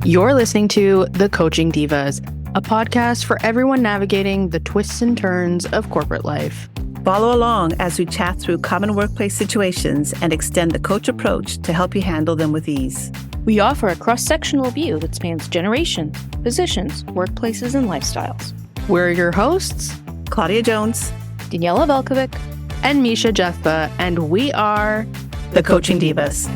You're listening to The Coaching Divas, a podcast for everyone navigating the twists and turns of corporate life. Follow along as we chat through common workplace situations and extend the coach approach to help you handle them with ease. We offer a cross-sectional view that spans generations, positions, workplaces, and lifestyles. We're your hosts, Claudia Jones, Daniela Velkovic, and Misha Jethba, and we are The Coaching Divas.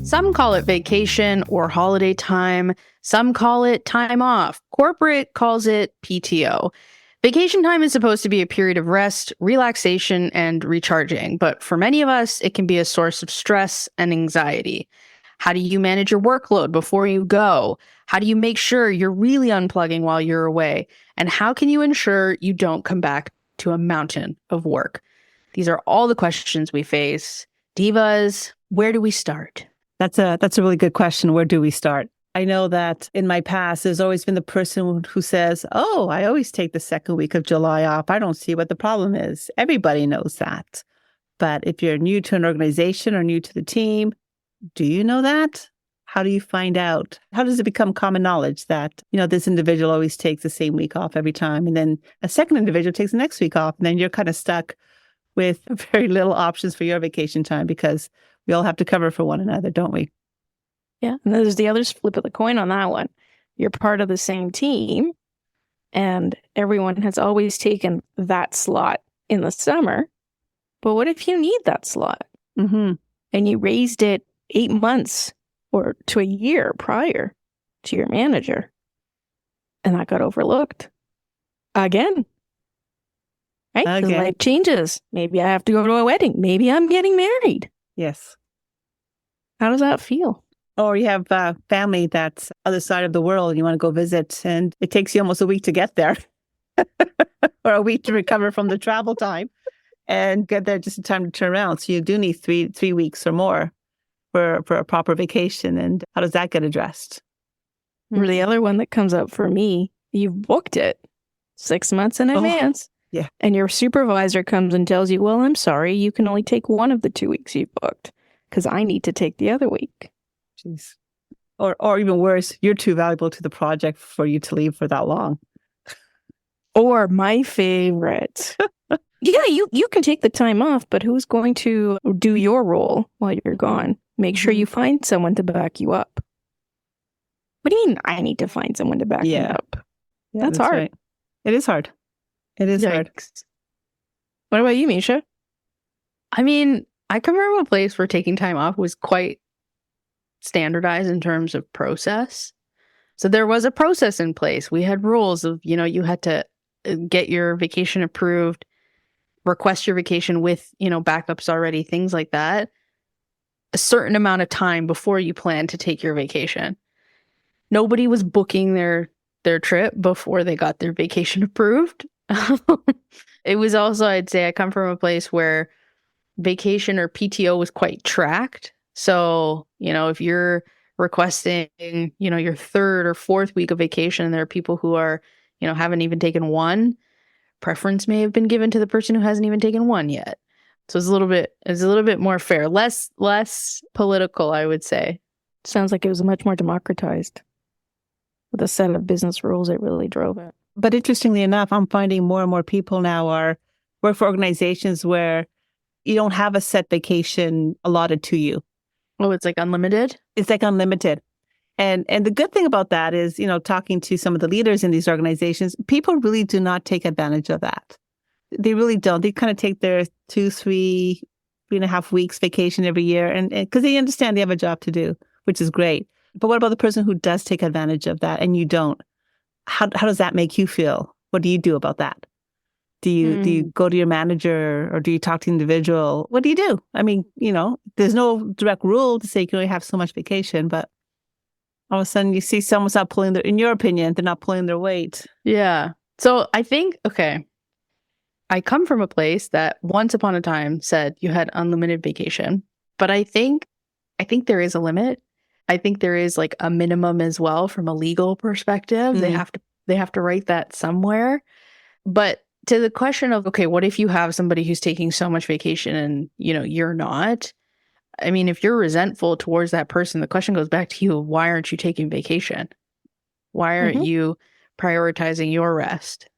Some call it vacation or holiday time. Some call it time off. Corporate calls it PTO. Vacation time is supposed to be a period of rest, relaxation, and recharging. But for many of us, it can be a source of stress and anxiety. How do you manage your workload before you go? How do you make sure you're really unplugging while you're away? And how can you ensure you don't come back to a mountain of work? These are all the questions we face. Divas, where do we start? That's a really good question. Where do we start? I know that in my past, there's always been the person who says, oh, I always take the second week of July off. I don't see what the problem is. Everybody knows that. But if you're new to an organization or new to the team, do you know that? How do you find out? How does it become common knowledge that, this individual always takes the same week off every time, and then a second individual takes the next week off, and then you're kind of stuck with very little options for your vacation time because we all have to cover for one another, don't we? Yeah, and there's the other flip of the coin on that one. You're part of the same team, and everyone has always taken that slot in the summer. But what if you need that slot? Mm-hmm. And you raised it 8 months or to a year prior to your manager, and that got overlooked again. Right? 'Cause life changes. Maybe I have to go to a wedding. Maybe I'm getting married. Yes. How does that feel? Or you have family that's other side of the world and you want to go visit, and it takes you almost a week to get there or a week to recover from the travel time and get there just in time to turn around. So you do need three weeks or more for a proper vacation. And how does that get addressed? Or the other one that comes up for me, you've booked it 6 months in advance. Yeah. And your supervisor comes and tells you, well, I'm sorry, you can only take one of the 2 weeks you've booked because I need to take the other week. Jeez. Or even worse, you're too valuable to the project for you to leave for that long. Or my favorite. Yeah, you can take the time off, but who's going to do your role while you're gone? Make sure you find someone to back you up. What do you mean I need to find someone to back me up? Yeah, that's hard. Right. It is hard. It is hard. What about you, Misha? I mean, I come from a place where taking time off was quite standardized in terms of process. So there was a process in place. We had rules of, you had to get your vacation approved, request your vacation with, backups already, things like that. A certain amount of time before you plan to take your vacation. Nobody was booking their trip before they got their vacation approved. It was also, I'd say I come from a place where vacation or PTO was quite tracked. So, if you're requesting, your third or fourth week of vacation, and there are people who are, haven't even taken one, preference may have been given to the person who hasn't even taken one yet. So it's a little bit more fair, less political, I would say. Sounds like it was much more democratized with a set of business rules that really drove it. But interestingly enough, I'm finding more and more people now work for organizations where you don't have a set vacation allotted to you. Oh, it's like unlimited? It's like unlimited. And the good thing about that is, talking to some of the leaders in these organizations, people really do not take advantage of that. They really don't. They kind of take their 3.5 weeks vacation every year, and because they understand they have a job to do, which is great. But what about the person who does take advantage of that and you don't? How does that make you feel? What do you do about that? Do you go to your manager or do you talk to the individual? What do you do? I mean, there's no direct rule to say you can only have so much vacation, but all of a sudden you see someone's not pulling in your opinion, they're not pulling their weight. Yeah. So I think, I come from a place that once upon a time said you had unlimited vacation, but I think there is a limit. I think there is like a minimum as well from a legal perspective. Mm-hmm. They have to write that somewhere. But to the question of, what if you have somebody who's taking so much vacation and, you're not? I mean, if you're resentful towards that person, the question goes back to you. Why aren't you taking vacation? Why aren't you prioritizing your rest?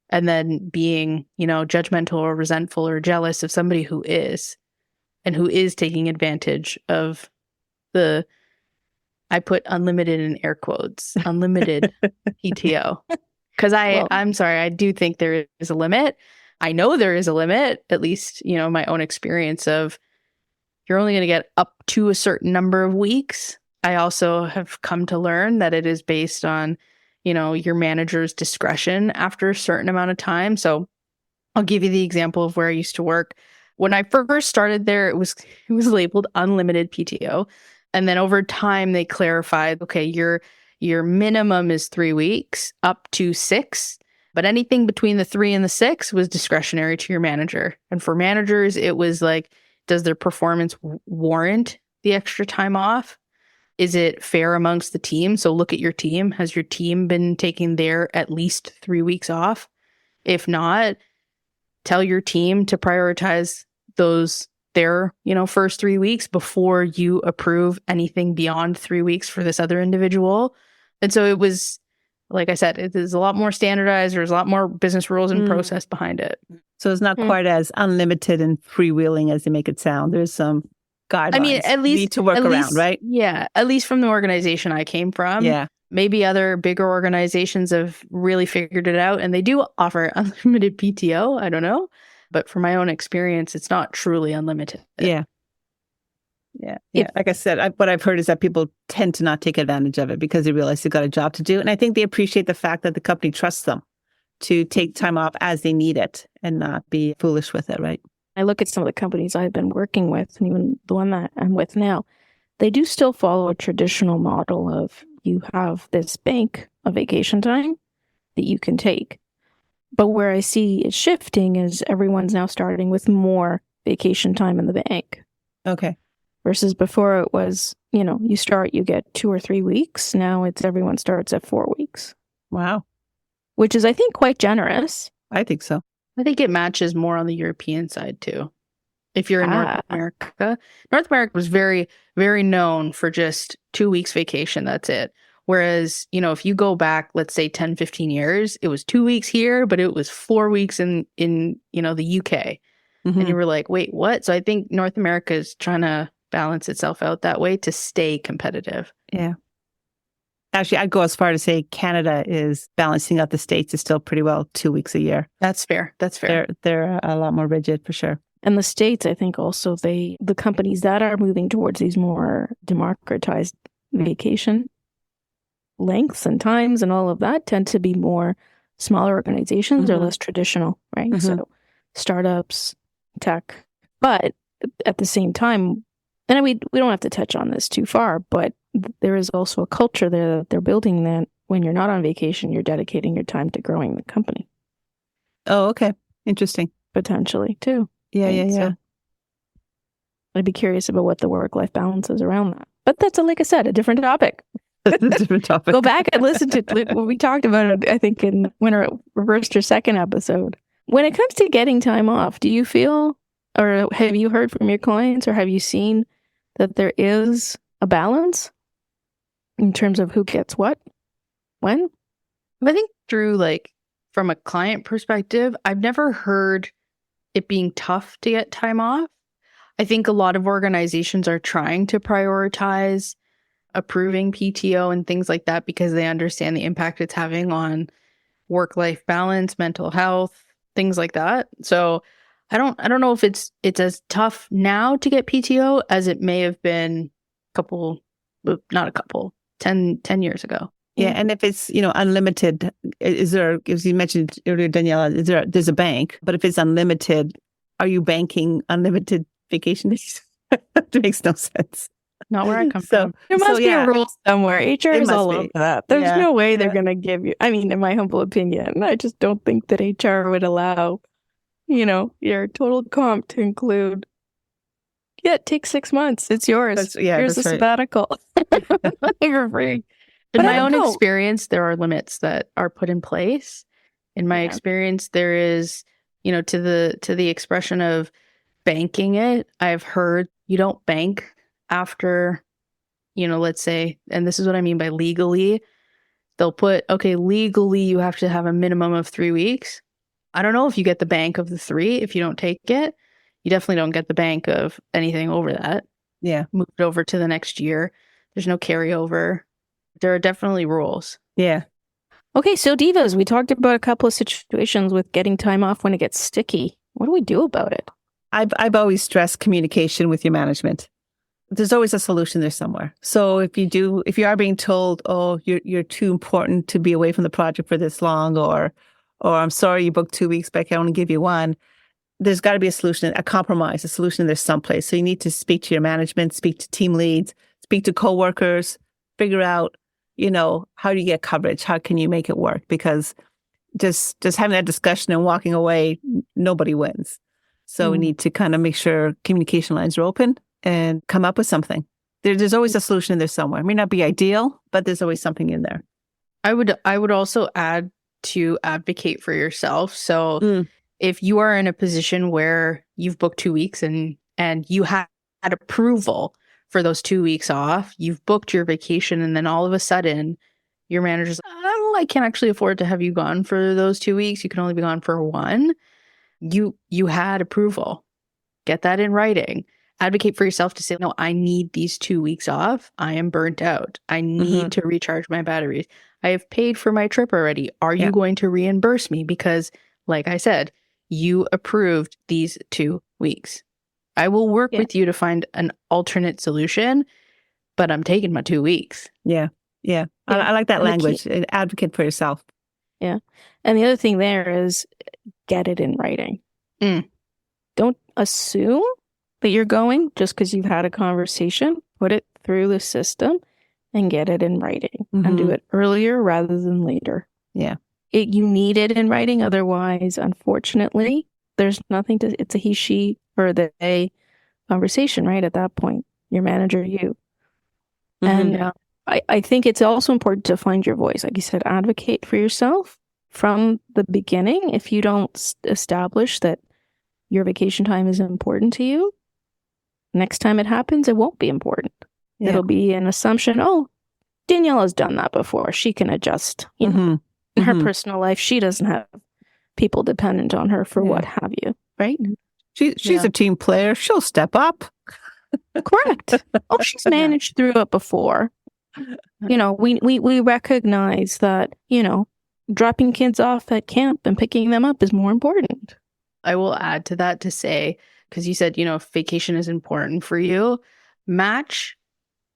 And then being, judgmental or resentful or jealous of somebody who is, and who is taking advantage of I put unlimited in air quotes, unlimited PTO. Because I'm sorry, I do think there is a limit. I know there is a limit, at least, my own experience of you're only going to get up to a certain number of weeks. I also have come to learn that it is based on, your manager's discretion after a certain amount of time. So I'll give you the example of where I used to work. When I first started there, it was labeled unlimited PTO. And then over time, they clarified, okay, your minimum is 3 weeks, up to 6. But anything between the 3 and the 6 was discretionary to your manager. And for managers, it was like, does their performance warrant the extra time off? Is it fair amongst the team? So look at your team. Has your team been taking their at least 3 weeks off? If not, tell your team to prioritize their first 3 weeks before you approve anything beyond 3 weeks for this other individual. And so it was, like I said, it is a lot more standardized. There's a lot more business rules and process behind it. So it's not quite as unlimited and freewheeling as they make it sound. There's some guidelines. I mean, at least need to work around, right? Yeah, at least from the organization I came from. Yeah. Maybe other bigger organizations have really figured it out and they do offer unlimited PTO. I don't know. But from my own experience, it's not truly unlimited. Yeah. Like I said, what I've heard is that people tend to not take advantage of it because they realize they've got a job to do. And I think they appreciate the fact that the company trusts them to take time off as they need it and not be foolish with it, right? I look at some of the companies I've been working with, and even the one that I'm with now, they do still follow a traditional model of you have this bank of vacation time that you can take. But where I see it shifting is everyone's now starting with more vacation time in the bank. Okay. Versus before it was, you start, you get 2 or 3 weeks. Now it's everyone starts at 4 weeks. Wow. Which is, I think, quite generous. I think so. I think it matches more on the European side too. If you're in North America was very, very known for just 2 weeks vacation. That's it. Whereas, if you go back, let's say 10, 15 years, it was 2 weeks here, but it was 4 weeks in the UK. And you were like, wait, what? So I think North America is trying to balance itself out that way to stay competitive. Yeah. Actually, I'd go as far to say Canada is balancing out the States is still pretty well 2 weeks a year. That's fair. They're a lot more rigid for sure. And the States, I think also the companies that are moving towards these more democratized vacation lengths and times and all of that tend to be more smaller organizations or less traditional, right? So startups, tech. But at the same time, and we don't have to touch on this too far, but there is also a culture there that they're building that when you're not on vacation, you're dedicating your time to growing the company. Oh, okay. Interesting. Potentially, too. Yeah, right? yeah. So I'd be curious about what the work-life balance is around that. But that's, like I said, a different topic. Different topic. Go back and listen to when we talked about it, I think, in Winter Reversed, your second episode. When it comes to getting time off, do you feel, or have you heard from your clients, or have you seen that there is a balance in terms of who gets what, when? I think from a client perspective, I've never heard it being tough to get time off. I think a lot of organizations are trying to prioritize approving PTO and things like that because they understand the impact it's having on work-life balance, mental health, things like that. So I don't know if it's as tough now to get PTO as it may have been 10 years ago. Yeah, and if it's, unlimited, is there, as you mentioned earlier, Daniela, there's a bank, but if it's unlimited, are you banking unlimited vacation days? It makes no sense. Not where I come from. There must be a rule somewhere. HR is all over that. There's no way they're going to give you, in my humble opinion, I just don't think that HR would allow, your total comp to include, take 6 months. It's yours. Here's a sabbatical. You're free. In my own experience, there are limits that are put in place. In my experience, there is, to the expression of banking it. I've heard, you don't bank after, let's say, and this is what I mean by legally, they'll put, okay, legally you have to have a minimum of 3 weeks. I don't know if you get the bank of the 3 if you don't take it. You definitely don't get the bank of anything over that. Yeah. Move it over to the next year. There's no carryover. There are definitely rules. Yeah. Okay, so divas, we talked about a couple of situations with getting time off when it gets sticky. What do we do about it? I've always stressed communication with your management. There's always a solution there somewhere. So if you are being told, oh, you're too important to be away from the project for this long, or I'm sorry you booked 2 weeks, but I can only give you 1. There's got to be a solution, a compromise, a solution there's someplace. So you need to speak to your management, speak to team leads, speak to coworkers, figure out, how do you get coverage? How can you make it work? Because just having that discussion and walking away, nobody wins. So we need to kind of make sure communication lines are open and come up with something. There's always a solution there somewhere. It may not be ideal, but there's always something in there. I would also add to advocate for yourself. So if you are in a position where you've booked 2 weeks and you had approval for those 2 weeks off, you've booked your vacation, and then all of a sudden your manager's like, oh, I can't actually afford to have you gone for those 2 weeks. You can only be gone for 1. You had approval. Get that in writing. Advocate for yourself to say, no, I need these 2 weeks off. I am burnt out. I need to recharge my batteries. I have paid for my trip already. Are you going to reimburse me? Because, like I said, you approved these 2 weeks. I will work with you to find an alternate solution, but I'm taking my 2 weeks. Yeah. I like that language. Advocate for yourself. Yeah. And the other thing there is get it in writing. Don't assume that you're going just because you've had a conversation. Put it through the system and get it in writing and do it earlier rather than later. Yeah. You need it in writing. Otherwise, unfortunately, there's nothing to, it's a he, she, or they conversation, right? At that point, your manager, you. And I think it's also important to find your voice. Like you said, advocate for yourself from the beginning. If you don't establish that your vacation time is important to you, next time it happens, it won't be important. Yeah. It'll be an assumption, oh, Daniela's done that before. She can adjust. In her personal life, she doesn't have people dependent on her for what have you, right? She's a team player. She'll step up. Correct. Oh, she's managed through it before. We recognize that, dropping kids off at camp and picking them up is more important. I will add to that to say, because you said, if vacation is important for you, match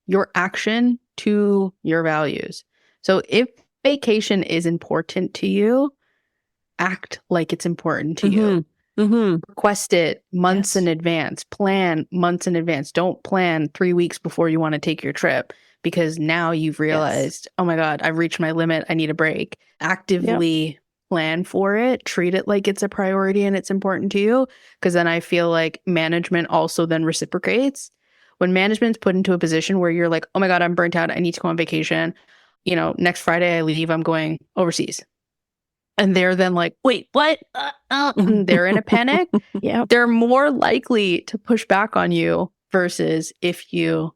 your action to your values. So if vacation is important to you, act like it's important to you. Request it months in advance. Plan months in advance. Don't plan 3 weeks before you want to take your trip, because now you've realized, oh my God, I've reached my limit. I need a break. Actively plan for it. Treat it like it's a priority and it's important to you, because then I feel like management also then reciprocates. When management's put into a position where you're like, oh my God, I'm burnt out. I need to go on vacation. Next Friday I leave. I'm going overseas. And they're then like, wait, what? They're in a panic. They're more likely to push back on you versus if you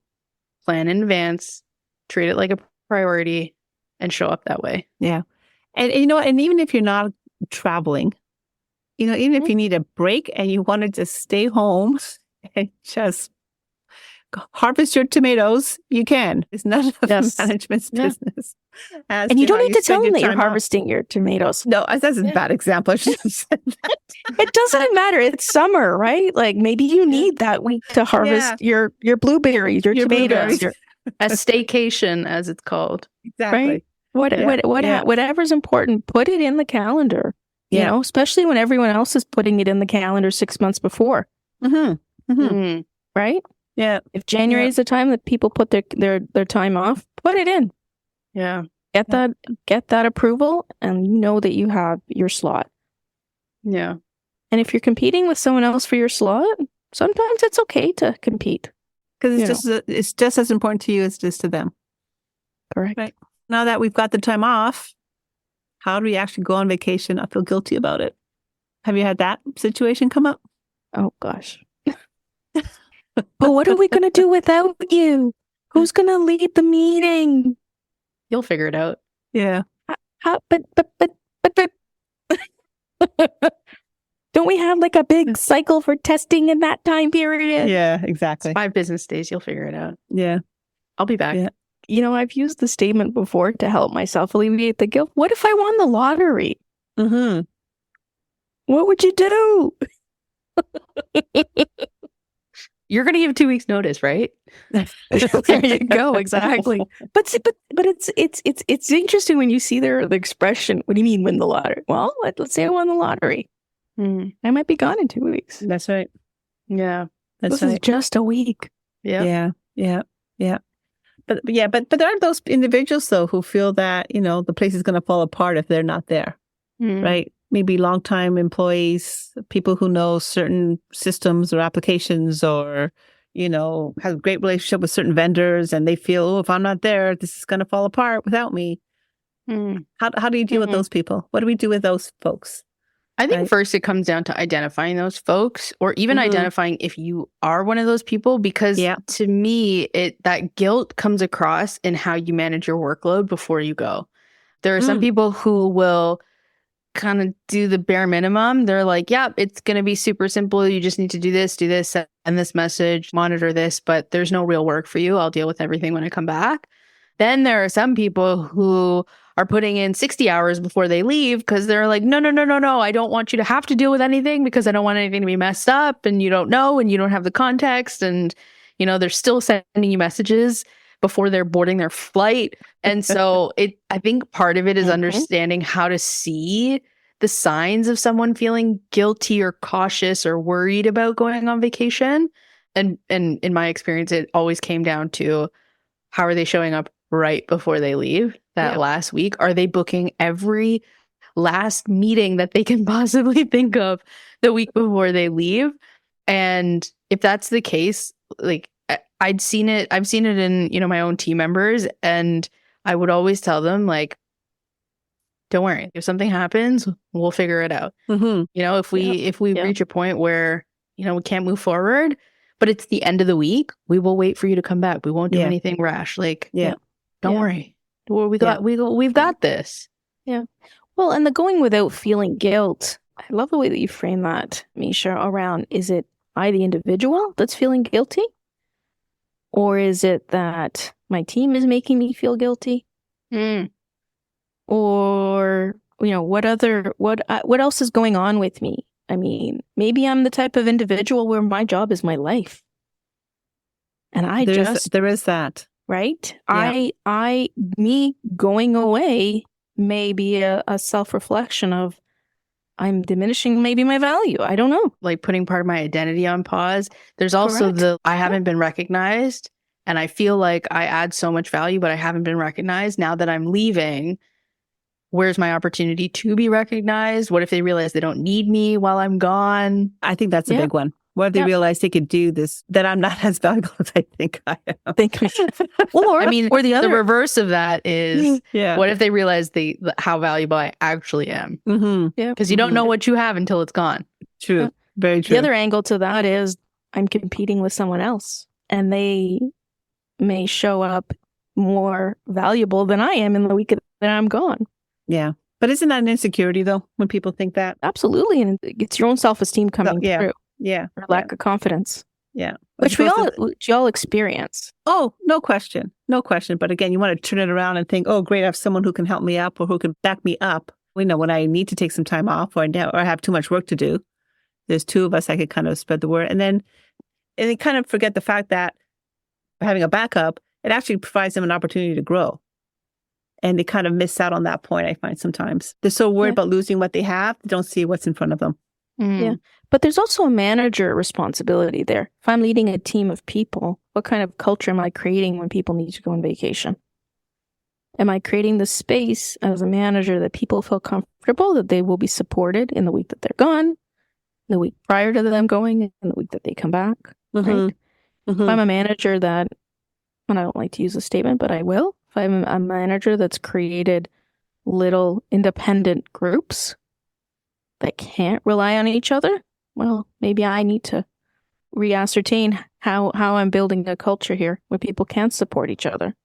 plan in advance, treat it like a priority, and show up that way. Yeah. And and even if you're not traveling, even if you need a break and you want to just stay home and just harvest your tomatoes, you can. It's none of management's business. And you don't need to tell them that you're harvesting your tomatoes. No, that's a bad example. I should have said that. It doesn't matter. It's summer, right? Like maybe you need that week to harvest your blueberries, your tomatoes. Blueberries. A staycation, as it's called. Exactly. Right? Whatever's important, put it in the calendar. You know, especially when everyone else is putting it in the calendar 6 months before. Right? Yeah. If January is the time that people put their time off, put it in. Yeah. Get that approval, and you know that you have your slot. Yeah. And if you're competing with someone else for your slot, sometimes it's okay to compete. Because it's just as important to you as it is to them. Correct. Right. Now that we've got the time off, how do we actually go on vacation? I feel guilty about it. Have you had that situation come up? Oh, gosh. But what are we going to do without you? Who's going to lead the meeting? You'll figure it out. Yeah. But don't we have like a big cycle for testing in that time period? Yeah, exactly. 5 business days, you'll figure it out. Yeah. I'll be back. Yeah. You know, I've used the statement before to help myself alleviate the guilt. What if I won the lottery? Mm-hmm. What would you do? You're going to give 2 weeks notice, right? There you go. Exactly. But it's interesting when you see the expression. What do you mean win the lottery? Well, let's say I won the lottery. I might be gone in 2 weeks. That's right. Yeah. That's This is right. just a week. Yeah. Yeah. But there are those individuals though who feel that, the place is going to fall apart if they're not there, right? Maybe longtime employees, people who know certain systems or applications, or have a great relationship with certain vendors, and they feel, oh, if I'm not there, this is going to fall apart without me. How do you deal with those people? What do we do with those folks? I think Right. first it comes down to identifying those folks, or even identifying if you are one of those people, because Yeah. to me, that guilt comes across in how you manage your workload before you go. There are some people who will kind of do the bare minimum. They're like, yeah, it's going to be super simple. You just need to do this, send this message, monitor this, but there's no real work for you. I'll deal with everything when I come back. Then there are some people who are putting in 60 hours before they leave because they're like, no. I don't want you to have to deal with anything because I don't want anything to be messed up, and you don't know and you don't have the context, and they're still sending you messages before they're boarding their flight. And so I think part of it is understanding how to see the signs of someone feeling guilty or cautious or worried about going on vacation. And in my experience, it always came down to, how are they showing up right before they leave that last week? Are they booking every last meeting that they can possibly think of the week before they leave? And if that's the case, like, I've seen it in, my own team members, and I would always tell them, like, don't worry, if something happens, we'll figure it out. If we reach a point where, we can't move forward, but it's the end of the week, we will wait for you to come back. We won't do anything rash. Like, don't worry. We've got this. Yeah. Well, and the going without feeling guilt, I love the way that you frame that, Misha, around, is it I, the individual, that's feeling guilty? Or is it that my team is making me feel guilty? Or, what else is going on with me? I mean, maybe I'm the type of individual where my job is my life. And there is that. Right? Yeah. Me going away may be a self-reflection of, I'm diminishing maybe my value. I don't know. Like putting part of my identity on pause. There's also I haven't been recognized, and I feel like I add so much value, but I haven't been recognized. Now that I'm leaving, where's my opportunity to be recognized? What if they realize they don't need me while I'm gone? I think that's a big one. What if they realize they could do this, that I'm not as valuable as I think I am? Or the other, the reverse of that is, what if they realize how valuable I actually am? Because you don't know what you have until it's gone. True. Very true. The other angle to that is, I'm competing with someone else, and they may show up more valuable than I am in the week that I'm gone. Yeah. But isn't that an insecurity, though, when people think that? Absolutely. And it's your own self-esteem coming through. Yeah. Or lack of confidence. Yeah. Which we all experience. Oh, no question. No question. But again, you want to turn it around and think, oh, great, I have someone who can help me up or who can back me up. We know when I need to take some time off or I have too much work to do, there's two of us, I could kind of spread the word. And then they kind of forget the fact that having a backup, it actually provides them an opportunity to grow. And they kind of miss out on that point, I find sometimes. They're so worried about losing what they have, they don't see what's in front of them. Yeah. But there's also a manager responsibility there. If I'm leading a team of people, what kind of culture am I creating when people need to go on vacation? Am I creating the space as a manager that people feel comfortable that they will be supported in the week that they're gone, the week prior to them going, and the week that they come back? Right? If I'm a manager that, and I don't like to use the statement, but I will, if I'm a manager that's created little independent groups that can't rely on each other, well, maybe I need to re-ascertain how I'm building a culture here where people can support each other.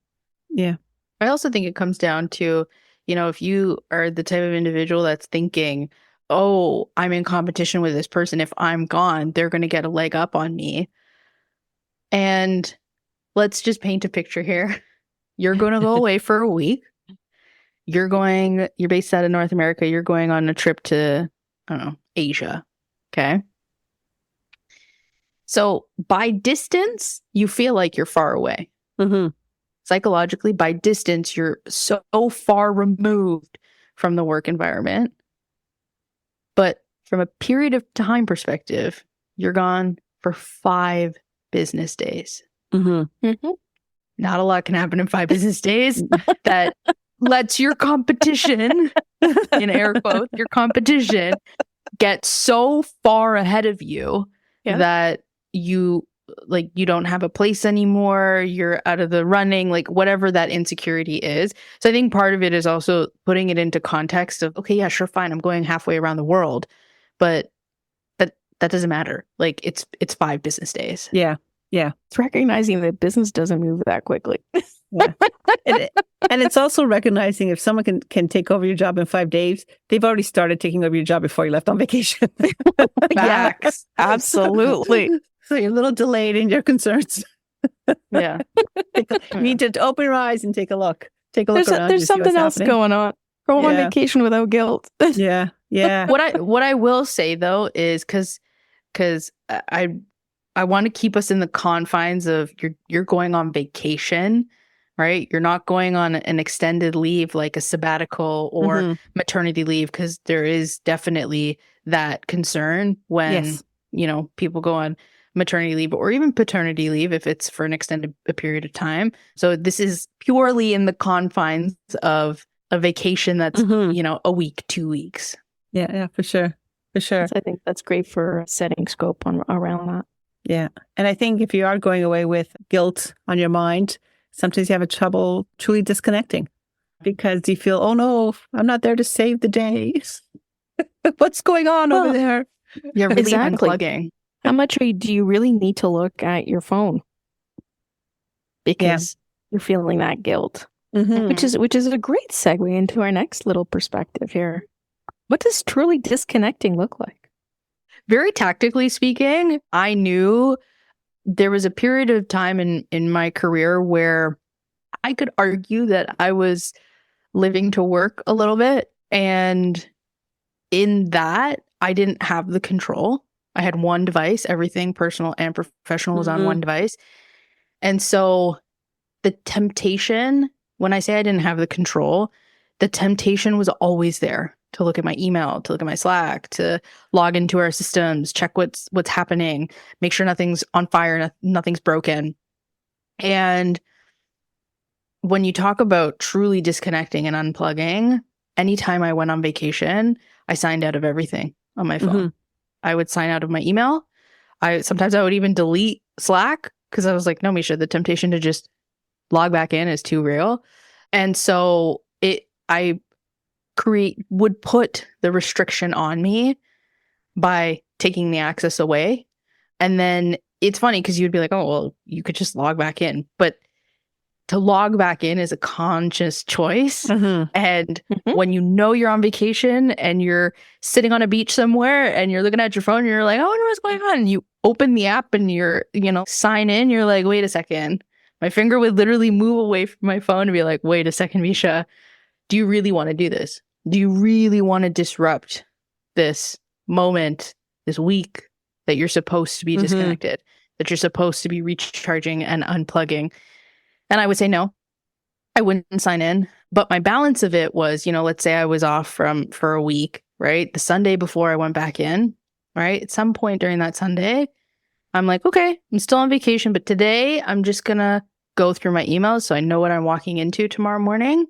Yeah. I also think it comes down to, if you are the type of individual that's thinking, oh, I'm in competition with this person. If I'm gone, they're going to get a leg up on me. And let's just paint a picture here. You're going to go away for a week. You're based out of North America. You're going on a trip to, I don't know, Asia. Okay. So by distance, you feel like you're far away. Mm-hmm. Psychologically, by distance, you're so far removed from the work environment. But from a period of time perspective, you're gone for 5 business days. Mm-hmm. Mm-hmm. Not a lot can happen in 5 business days that lets your competition, in air quotes, your competition get so far ahead of you that you don't have a place anymore. You're out of the running, like whatever that insecurity is. So I think part of it is also putting it into context of, okay, yeah, sure, fine. I'm going halfway around the world, but that doesn't matter. Like it's 5 business days. Yeah. Yeah. It's recognizing that business doesn't move that quickly. Yeah. And it's also recognizing if someone can take over your job in 5 days, they've already started taking over your job before you left on vacation. Yes, absolutely. So you're a little delayed in your concerns. Yeah. You need to open your eyes and take a look. Take a look around. There's something else going on. Go on vacation without guilt. Yeah. Yeah. What I will say though is because I want to keep us in the confines of you're going on vacation, right? You're not going on an extended leave like a sabbatical or maternity leave, because there is definitely that concern when people go on maternity leave or even paternity leave if it's for an extended period of time. So this is purely in the confines of a vacation that's a week, 2 weeks. Yeah, for sure. For sure. So I think that's great for setting scope around that. Yeah. And I think if you are going away with guilt on your mind, sometimes you have trouble truly disconnecting because you feel, oh no, I'm not there to save the day. What's going on over there? You're really Exactly. unplugging. How much do you really need to look at your phone? Because you're feeling that guilt, which is a great segue into our next little perspective here. What does truly disconnecting look like? Very tactically speaking, I knew there was a period of time in my career where I could argue that I was living to work a little bit. And in that, I didn't have the control. I had one device. Everything personal and professional was on one device. And so the temptation, when I say I didn't have the control, the temptation was always there to look at my email, to look at my Slack, to log into our systems, check what's happening, make sure nothing's on fire, nothing's broken. And when you talk about truly disconnecting and unplugging, anytime I went on vacation, I signed out of everything on my phone. I would sign out of my email. Sometimes I would even delete Slack because I was like, no, Misha, the temptation to just log back in is too real. And so I would put the restriction on me by taking the access away. And then it's funny because you'd be like, oh, well, you could just log back in. But to log back in is a conscious choice. And when you know you're on vacation and you're sitting on a beach somewhere and you're looking at your phone and you're like, I wonder what's going on. And you open the app and you're, sign in. You're like, wait a second. My finger would literally move away from my phone and be like, wait a second, Misha, do you really want to do this? Do you really want to disrupt this moment, this week that you're supposed to be disconnected, that you're supposed to be recharging and unplugging? And I would say no, I wouldn't sign in. But my balance of it was, let's say I was off for a week, right? The Sunday before I went back in, right? At some point during that Sunday, I'm like, okay, I'm still on vacation, but today I'm just going to go through my emails so I know what I'm walking into tomorrow morning.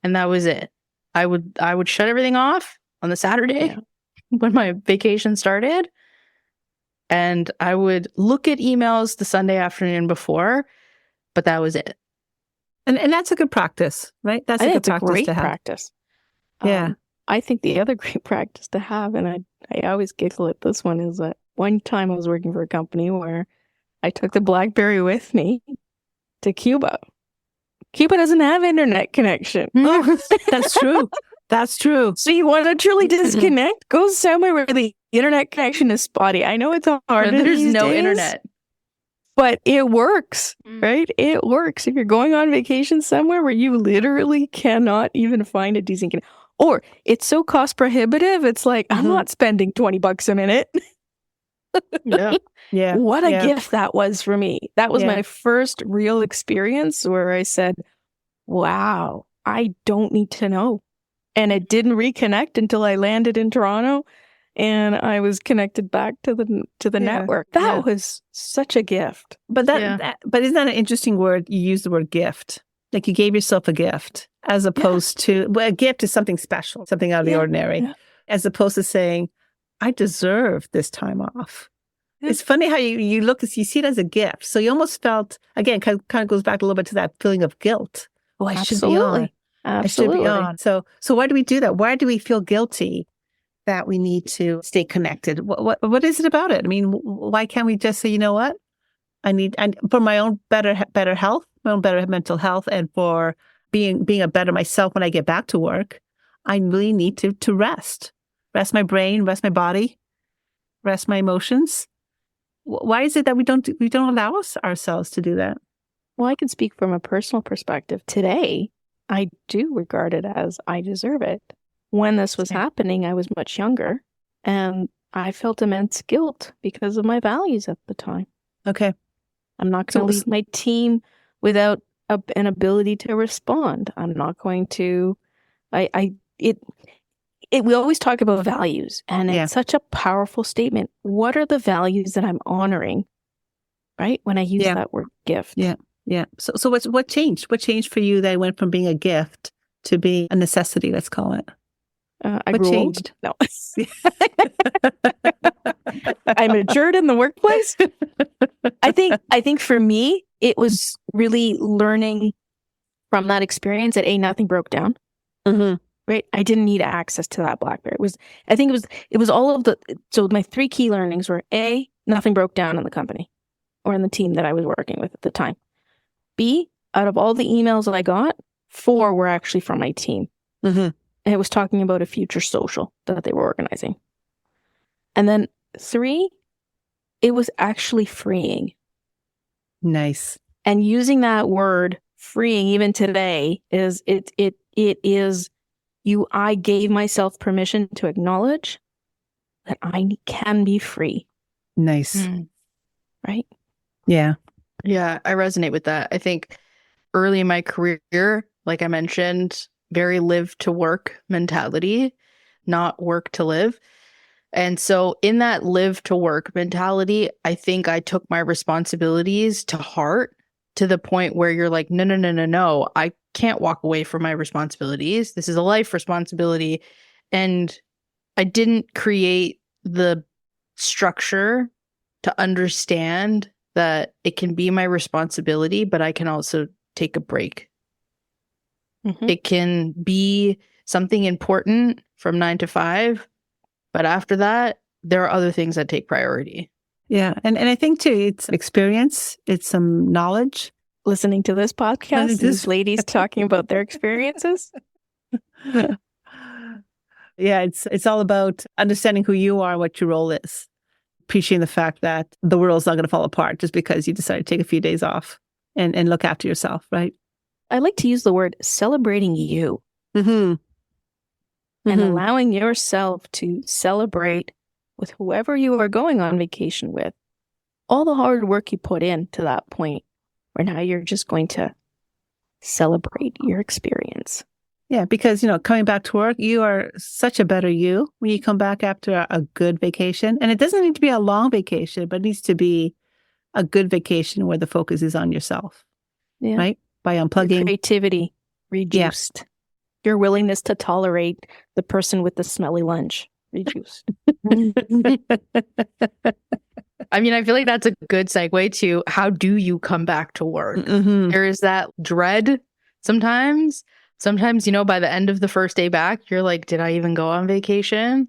And that was it. I would shut everything off on the Saturday when my vacation started. And I would look at emails the Sunday afternoon before, but that was it. And that's a good practice, right? That's a good practice great to have. practice. Yeah. I think the other great practice to have, and I always giggle at this one, is that one time I was working for a company where I took the BlackBerry with me to Cuba. Cuba doesn't have internet connection. Oh, that's true. That's true. So you want to truly disconnect? Go somewhere where the internet connection is spotty. I know it's hard. There's these no days, internet. but it works, right? It works. If you're going on vacation somewhere where you literally cannot even find a decent connection, or it's so cost prohibitive, it's like, I'm not spending $20 a minute. Yeah. Yeah. What a yeah. gift that was for me. That was Yeah. my first real experience where I said, wow, I don't need to know. And it didn't reconnect until I landed in Toronto and I was connected back to the Yeah. network. That Yeah. was such a gift. But Yeah. but isn't that an interesting word? You use the word gift. Like you gave yourself a gift as opposed to, well, a gift is something special, something out of the Yeah. ordinary, Yeah. as opposed to saying, I deserve this time off. Yeah. It's funny how you look, you see it as a gift. So you almost felt, again, kind of goes back a little bit to that feeling of guilt. Oh, I should be on. I should Absolutely. be on. So why do we do that? Why do we feel guilty that we need to stay connected? What is it about it? I mean, why can't we just say, you know what? And for my own better health, my own better mental health, and for being a better myself when I get back to work, I really need to rest my brain, rest my body, rest my emotions. Why is it that we don't allow ourselves to do that? Well, I can speak from a personal perspective. Today, I do regard it as I deserve it. When this was happening, I was much younger and I felt immense guilt because of my values at the time. Okay. I'm not going to leave my team without an ability to respond. I'm not going to, we always talk about values and it's such a powerful statement. What are the values that I'm honoring, right? When I use that word gift. Yeah. Yeah. So what changed? What changed for you that it went from being a gift to being a necessity, let's call it? I what grew changed? old. No. I matured in the workplace. I think for me, it was really learning from that experience that nothing broke down. Mm-hmm. Right. I didn't need access to that BlackBerry. It was all of so my three key learnings were nothing broke down in the company or in the team that I was working with at the time. B, out of all the emails that I got, 4 were actually from my team. Mm-hmm. And it was talking about a future social that they were organizing. And then 3, it was actually freeing. Nice. And using that word freeing even today is it is I gave myself permission to acknowledge that I can be free. Nice. Right? Yeah. Yeah, I resonate with that. I think early in my career, like I mentioned, very live to work mentality, not work to live. And so in that live to work mentality, I think I took my responsibilities to heart to the point where you're like, no, I can't walk away from my responsibilities. This is a life responsibility. And I didn't create the structure to understand that it can be my responsibility, but I can also take a break. Mm-hmm. It can be something important from 9 to 5, but after that, there are other things that take priority. Yeah. And I think too, it's experience, it's some knowledge. Listening to this podcast, these ladies talking about their experiences. Yeah, it's all about understanding who you are, what your role is. Appreciating the fact that the world's not going to fall apart just because you decide to take a few days off and look after yourself, right? I like to use the word celebrating you. Mm-hmm. And allowing yourself to celebrate with whoever you are going on vacation with. All the hard work you put in to that point where now you're just going to celebrate your experience. Yeah, because, coming back to work, you are such a better you when you come back after a good vacation. And it doesn't need to be a long vacation, but it needs to be a good vacation where the focus is on yourself, right? By unplugging. Your creativity reduced. Yeah. Your willingness to tolerate the person with the smelly lunch reduced. I mean, I feel like that's a good segue to how do you come back to work? Mm-hmm. There is that dread sometimes. Sometimes, by the end of the first day back, you're like, did I even go on vacation?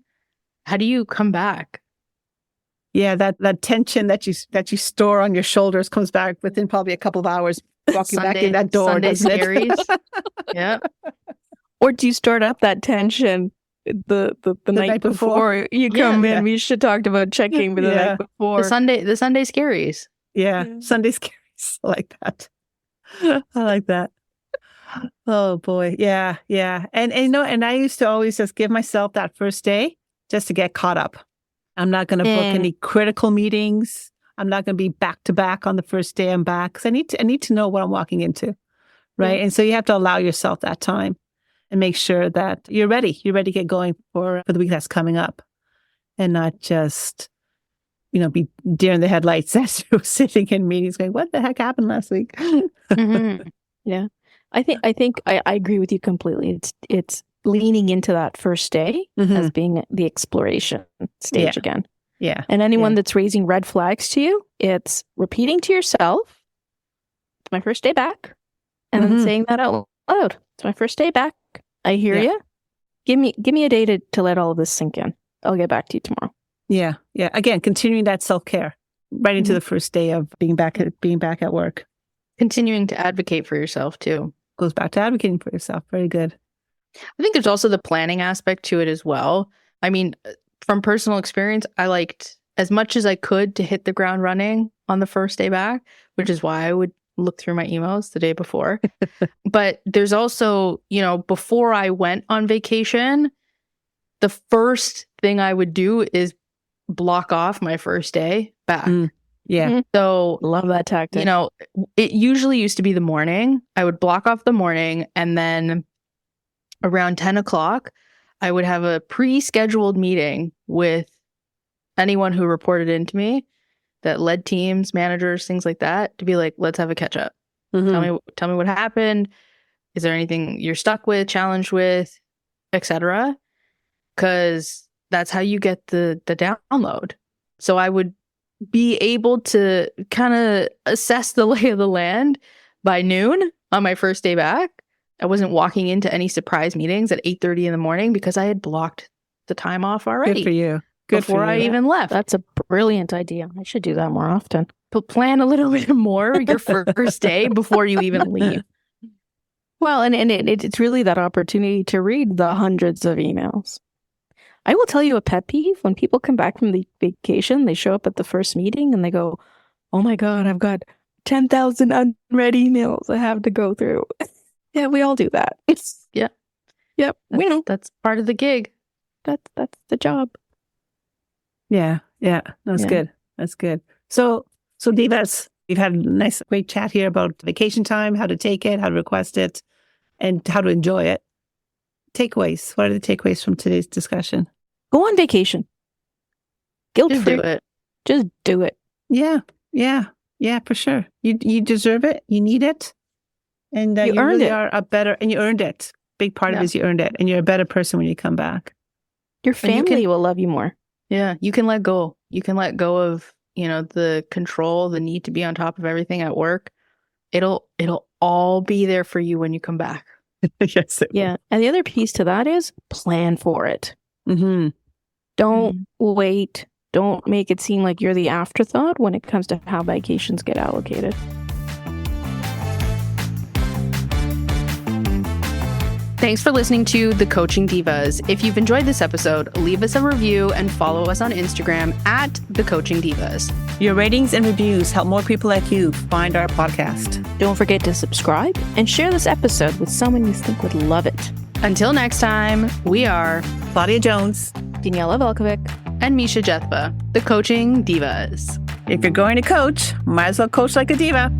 How do you come back? Yeah, that tension that you store on your shoulders comes back within probably a couple of hours. Walk you back in that door, Sunday doesn't it? scaries. Yeah. Or do you start up that tension the night before you come in? We should talked about checking the night before. The Sunday scaries. Yeah, Sunday scaries. I like that. I like that. Oh boy. Yeah. And and I used to always just give myself that first day just to get caught up. I'm not going to book any critical meetings. I'm not going to be back to back on the first day I'm back, because I need to know what I'm walking into. Right. And so you have to allow yourself that time and make sure that you're ready. You're ready to get going for the week that's coming up, and not just, be deer in the headlights as you're sitting in meetings going, what the heck happened last week? Mm-hmm. Yeah. I think I agree with you completely. It's leaning into that first day as being the exploration stage again. Yeah. And anyone that's raising red flags to you, it's repeating to yourself, it's my first day back. And then saying that out loud. It's my first day back. I hear you. Give me a day to let all of this sink in. I'll get back to you tomorrow. Yeah. Yeah. Again, continuing that self-care right into the first day of being back at work. Continuing to advocate for yourself too. Goes back to advocating for yourself. Very good. I think there's also the planning aspect to it as well. I mean, from personal experience, I liked as much as I could to hit the ground running on the first day back, which is why I would look through my emails the day before. But there's also, before I went on vacation, the first thing I would do is block off my first day back. Yeah. So love that tactic. It usually used to be the morning. I would block off the morning, and then around 10 o'clock, I would have a pre-scheduled meeting with anyone who reported into me that led teams, managers, things like that, to be like, let's have a catch up. Tell me what happened. Is there anything you're stuck with, challenged with, etc.? Because that's how you get the download. So I would be able to kind of assess the lay of the land by noon on my first day back. I wasn't walking into any surprise meetings at 8:30 in the morning because I had blocked the time off already. Good for you. Before I even left. That's a brilliant idea. I should do that more often. But plan a little bit more your first day before you even leave. Well, and it's really that opportunity to read the hundreds of emails. I will tell you a pet peeve. When people come back from the vacation, they show up at the first meeting and they go, oh my God, I've got 10,000 unread emails I have to go through. Yeah, we all do that. Yep. We know. That's part of the gig. That's the job. Yeah. That's good. That's good. So Divas, we've had a nice, great chat here about vacation time, how to take it, how to request it, and how to enjoy it. Takeaways. What are the takeaways from today's discussion? Go on vacation. Guilt free. Do it. Just do it. Yeah, for sure. You deserve it. You need it. And you earned really it. are and you earned it. Big part of it is you earned it. And you're a better person when you come back. Your family will love you more. Yeah, you can let go. You can let go of, the control, the need to be on top of everything at work. It'll all be there for you when you come back. Yes. Yeah. And the other piece to that is plan for it. Mm-hmm. Don't wait. Don't make it seem like you're the afterthought when it comes to how vacations get allocated. Thanks for listening to The Coaching Divas. If you've enjoyed this episode, leave us a review and follow us on Instagram at The Coaching Divas. Your ratings and reviews help more people like you find our podcast. Don't forget to subscribe and share this episode with someone you think would love it. Until next time, we are Claudia Jones, Daniela Velkovic, and Misha Jethba, The Coaching Divas. If you're going to coach, might as well coach like a diva.